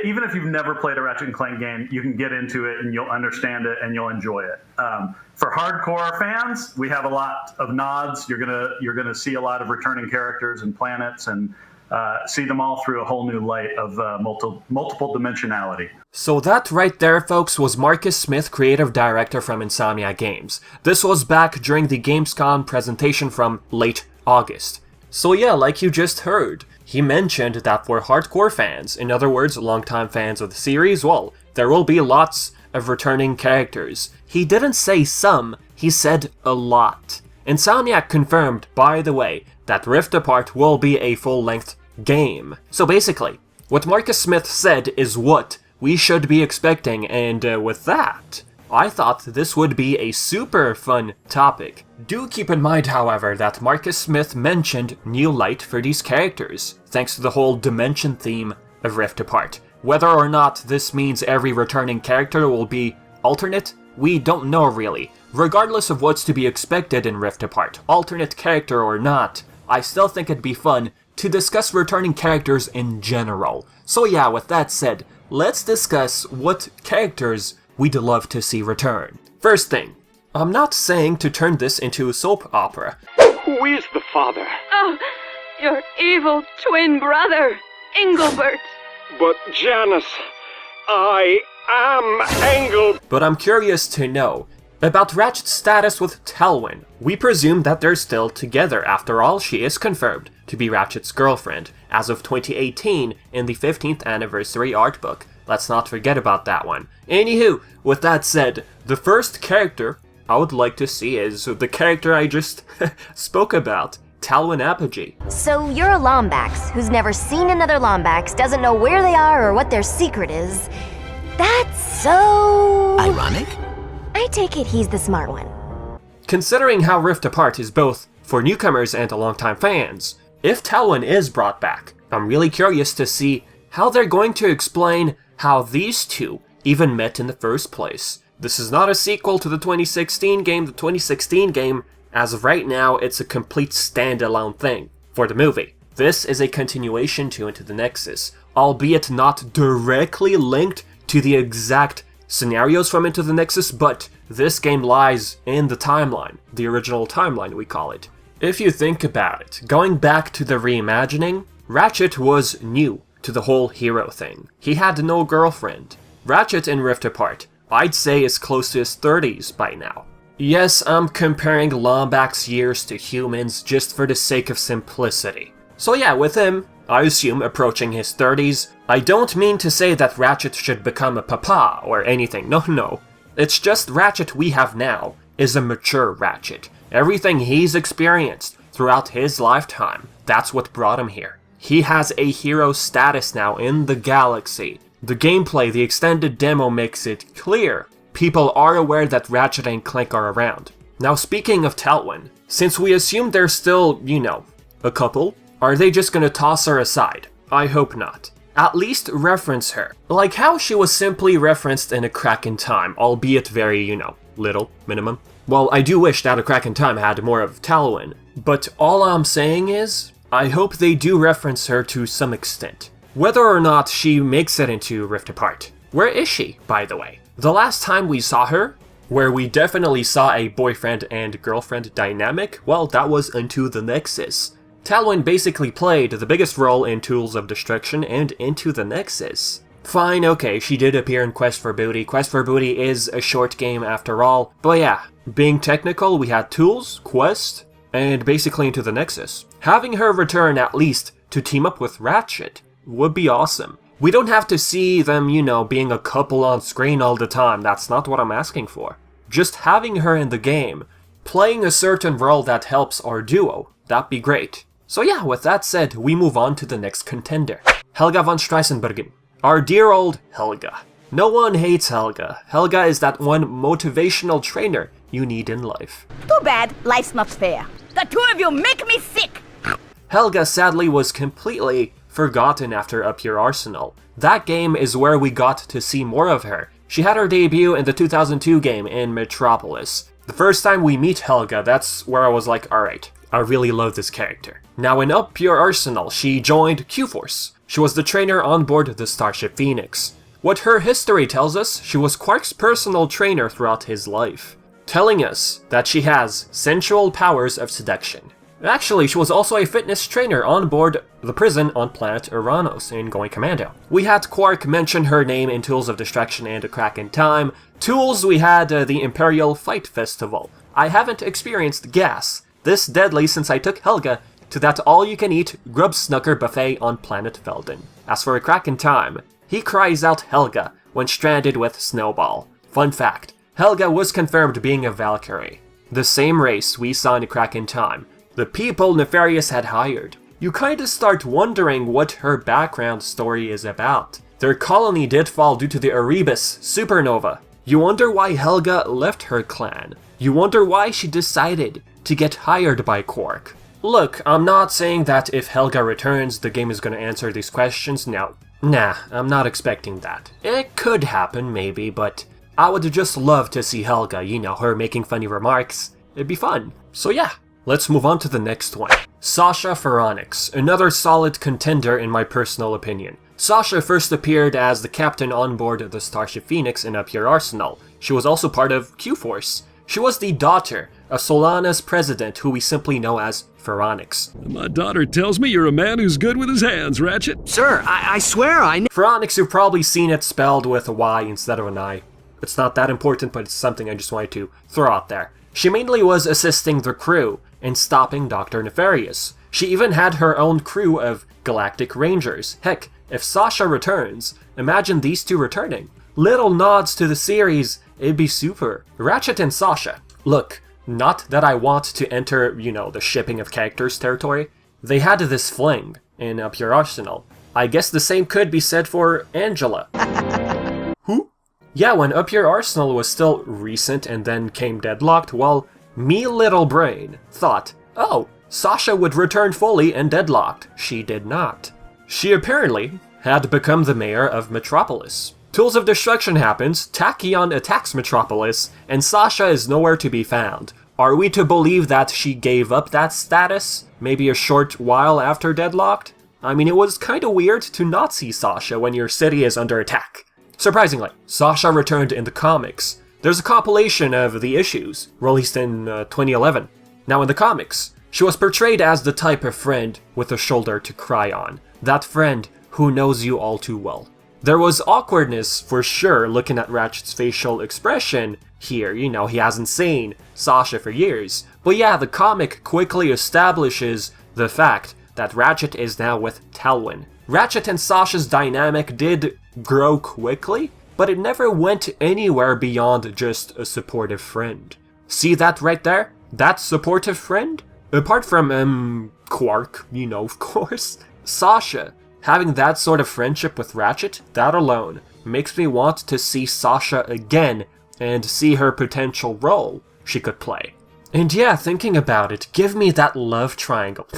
even if you've never played a Ratchet & Clank game, you can get into it and you'll understand it and you'll enjoy it. For hardcore fans, we have a lot of nods. You're gonna see a lot of returning characters and planets and see them all through a whole new light of multiple dimensionality. So that right there, folks, was Marcus Smith, creative director from Insomniac Games. This was back during the Gamescom presentation from late August. So yeah, like you just heard, he mentioned that for hardcore fans, in other words, longtime fans of the series, well, there will be lots of returning characters. He didn't say some, he said a lot. Insomniac confirmed, by the way, that Rift Apart will be a full-length game. So basically, what Marcus Smith said is what we should be expecting, and with that, I thought this would be a super fun topic. Do keep in mind, however, that Marcus Smith mentioned new light for these characters, thanks to the whole dimension theme of Rift Apart. Whether or not this means every returning character will be alternate, we don't know really. Regardless of what's to be expected in Rift Apart, alternate character or not, I still think it'd be fun to discuss returning characters in general. So yeah, with that said, let's discuss what characters we'd love to see return. First thing, I'm not saying to turn this into a soap opera. Who is the father? Oh, your evil twin brother, Engelbert. But Janice, I am Engel. But I'm curious to know about Ratchet's status with Talwyn. We presume that they're still together. After all, she is confirmed to be Ratchet's girlfriend as of 2018 in the 15th anniversary art book. Let's not forget about that one. Anywho, with that said, the first character I would like to see is the character I just spoke about, Talon Apogee. So you're a Lombax who's never seen another Lombax, doesn't know where they are or what their secret is. That's so... ironic? I take it he's the smart one. Considering how Rift Apart is both for newcomers and longtime fans, if Talwyn is brought back, I'm really curious to see how they're going to explain how these two even met in the first place. This is not a sequel to the 2016 game. The 2016 game, as of right now, it's a complete standalone thing for the movie. This is a continuation to Into the Nexus, albeit not directly linked to the exact scenarios from Into the Nexus, but this game lies in the timeline, the original timeline we call it. If you think about it, going back to the reimagining, Ratchet was new to the whole hero thing. He had no girlfriend. Ratchet in Rift Apart, I'd say, is close to his 30s by now. Yes, I'm comparing Lombax years to humans just for the sake of simplicity. So yeah, with him, I assume approaching his 30s, I don't mean to say that Ratchet should become a papa or anything, no. It's just Ratchet we have now is a mature Ratchet. Everything he's experienced throughout his lifetime, that's what brought him here. He has a hero status now in the galaxy. The gameplay, the extended demo makes it clear. People are aware that Ratchet and Clank are around. Now speaking of Talwyn, since we assume they're still, a couple, are they just gonna toss her aside? I hope not. At least reference her. Like how she was simply referenced in A Crack in Time, albeit very, little, minimum. Well, I do wish that A Crack in Time had more of Talwyn, but all I'm saying is, I hope they do reference her to some extent. Whether or not she makes it into Rift Apart. Where is she, by the way? The last time we saw her, where we definitely saw a boyfriend and girlfriend dynamic, well, that was Into the Nexus. Talwyn basically played the biggest role in Tools of Destruction and Into the Nexus. Fine, okay, she did appear in Quest for Booty. Quest for Booty is a short game after all, but yeah, being technical, we had Tools, Quest, and basically Into the Nexus. Having her return at least to team up with Ratchet would be awesome. We don't have to see them, being a couple on screen all the time. That's not what I'm asking for. Just having her in the game, playing a certain role that helps our duo, that'd be great. So yeah, with that said, we move on to the next contender. Helga Von Streisenbergen. Our dear old Helga. No one hates Helga. Helga is that one motivational trainer you need in life. Too bad, life's not fair. The two of you make me sick! Helga sadly was completely forgotten after Up Your Arsenal. That game is where we got to see more of her. She had her debut in the 2002 game in Metropolis. The first time we meet Helga, that's where I was like, alright, I really love this character. Now in Up Your Arsenal, she joined Q-Force. She was the trainer on board the Starship Phoenix. What her history tells us, she was Quark's personal trainer throughout his life, telling us that she has sensual powers of seduction. Actually, she was also a fitness trainer on board the prison on planet Uranus in Going Commando. We had Quark mention her name in Tools of Distraction and A Crack in Time. Tools, we had the Imperial Fight Festival. I haven't experienced gas this deadly since I took Helga to that all-you-can-eat grub snucker buffet on planet Veldin. As for A Crack in Time, he cries out Helga when stranded with Snowball. Fun fact, Helga was confirmed being a Valkyrie, the same race we saw in A Crack in Time, the people Nefarious had hired. You kinda start wondering what her background story is about. Their colony did fall due to the Erebus supernova. You wonder why Helga left her clan. You wonder why she decided to get hired by Quark. Look, I'm not saying that if Helga returns, the game is gonna answer these questions. No. Nah, I'm not expecting that. It could happen, maybe, but I would just love to see Helga, you know, her making funny remarks. It'd be fun. So yeah, let's move on to the next one. Sasha for Onyx, another solid contender in my personal opinion. Sasha first appeared as the captain on board the Starship Phoenix in Up Your Arsenal. She was also part of Q-Force. She was the daughter of Solana's president, who we simply know as Onyx. My daughter tells me you're a man who's good with his hands, Ratchet. Sir, I swear I know. Onyx, you've probably seen it spelled with a Y instead of an I. It's not that important, but it's something I just wanted to throw out there. She mainly was assisting the crew in stopping Dr. Nefarious. She even had her own crew of Galactic Rangers. Heck, if Sasha returns, imagine these two returning. Little nods to the series, it'd be super. Ratchet and Sasha. Look, not that I want to enter, you know, the shipping of characters territory. They had this fling in Up Your Arsenal. I guess the same could be said for Angela. Who? Yeah, when Up Your Arsenal was still recent and then came deadlocked, well, me little brain thought, oh, Sasha would return fully and deadlocked. She did not. She apparently had become the mayor of Metropolis. Tools of Destruction happens, Tachyon attacks Metropolis, and Sasha is nowhere to be found. Are we to believe that she gave up that status, maybe a short while after deadlocked? I mean, it was kinda weird to not see Sasha when your city is under attack. Surprisingly, Sasha returned in the comics. There's a compilation of the issues, released in 2011. Now in the comics, she was portrayed as the type of friend with a shoulder to cry on. That friend who knows you all too well. There was awkwardness for sure looking at Ratchet's facial expression here, you know, he hasn't seen Sasha for years. But yeah, the comic quickly establishes the fact that Ratchet is now with Talwyn. Ratchet and Sasha's dynamic did grow quickly, but it never went anywhere beyond just a supportive friend. See that right there? That supportive friend? Apart from, Quark, you know, of course. Sasha, having that sort of friendship with Ratchet, that alone makes me want to see Sasha again and see her potential role she could play. And yeah, thinking about it, give me that love triangle.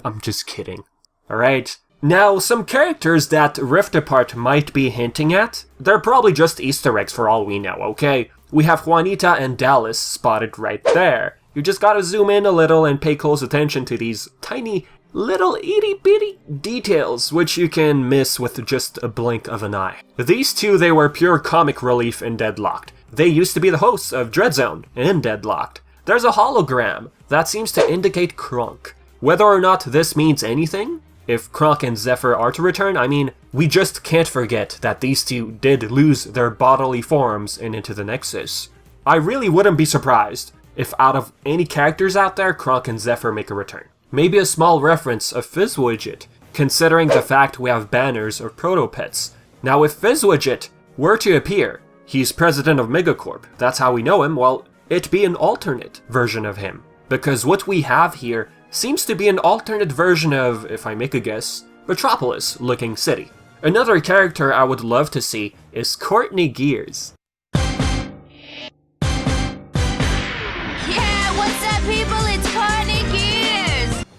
I'm just kidding. Alright. Now, some characters that Rift Apart might be hinting at, they're probably just Easter eggs for all we know, okay? We have Juanita and Dallas spotted right there. You just gotta zoom in a little and pay close attention to these tiny little itty-bitty details which you can miss with just a blink of an eye. These two, they were pure comic relief in Deadlocked. They used to be the hosts of Dreadzone in Deadlocked. There's a hologram that seems to indicate Kronk. Whether or not this means anything, if Kronk and Zephyr are to return, I mean, we just can't forget that these two did lose their bodily forms in Into the Nexus. I really wouldn't be surprised if out of any characters out there, Kronk and Zephyr make a return. Maybe a small reference of Fizzwidget, considering the fact we have banners or proto-pets. Now if Fizzwidget were to appear, he's president of Megacorp, that's how we know him, well, it'd be an alternate version of him. Because what we have here seems to be an alternate version of, if I make a guess, Metropolis-looking city. Another character I would love to see is Courtney Gears.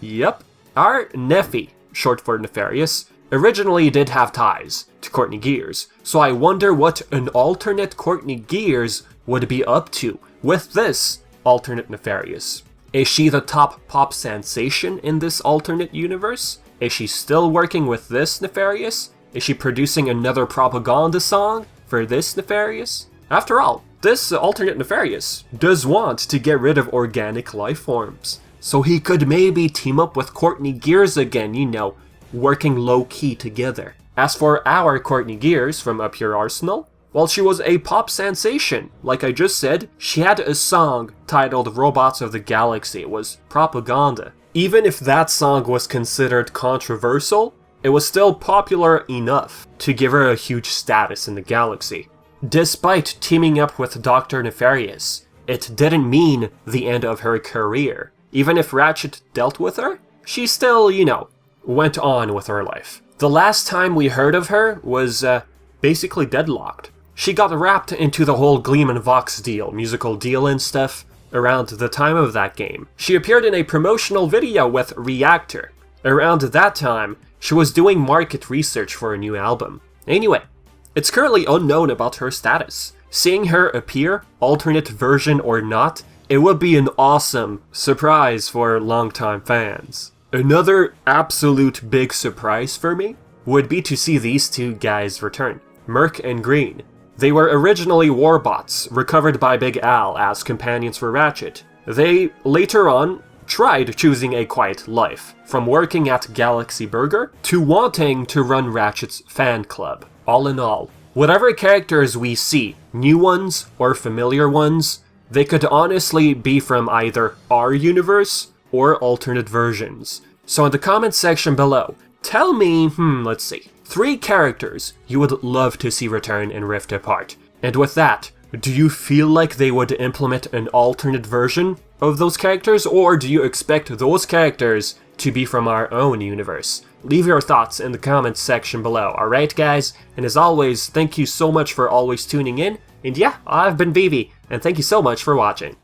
Yep, our Nephi, short for Nefarious, originally did have ties to Courtney Gears, so I wonder what an alternate Courtney Gears would be up to with this alternate Nefarious. Is she the top pop sensation in this alternate universe? Is she still working with this Nefarious? Is she producing another propaganda song for this Nefarious? After all, this alternate Nefarious does want to get rid of organic life forms, so he could maybe team up with Courtney Gears again, you know, working low-key together. As for our Courtney Gears from Up Your Arsenal, while she was a pop sensation, like I just said, she had a song titled Robots of the Galaxy. It was propaganda. Even if that song was considered controversial, it was still popular enough to give her a huge status in the galaxy. Despite teaming up with Dr. Nefarious, it didn't mean the end of her career. Even if Ratchet dealt with her, she still, you know, went on with her life. The last time we heard of her was basically deadlocked. She got wrapped into the whole Gleam and Vox deal, musical deal and stuff, around the time of that game. She appeared in a promotional video with Reactor. Around that time, she was doing market research for a new album. Anyway, it's currently unknown about her status. Seeing her appear, alternate version or not, it would be an awesome surprise for longtime fans. Another absolute big surprise for me would be to see these two guys return, Merc and Green. They were originally warbots, recovered by Big Al as companions for Ratchet. They, later on, tried choosing a quiet life, from working at Galaxy Burger to wanting to run Ratchet's fan club. All in all, whatever characters we see, new ones or familiar ones, they could honestly be from either our universe or alternate versions. So in the comments section below, tell me, let's see, 3 characters you would love to see return in Rift Apart. And with that, do you feel like they would implement an alternate version of those characters, or do you expect those characters to be from our own universe? Leave your thoughts in the comments section below, alright guys? And as always, thank you so much for always tuning in, and yeah, I've been VTNVIVI, and thank you so much for watching.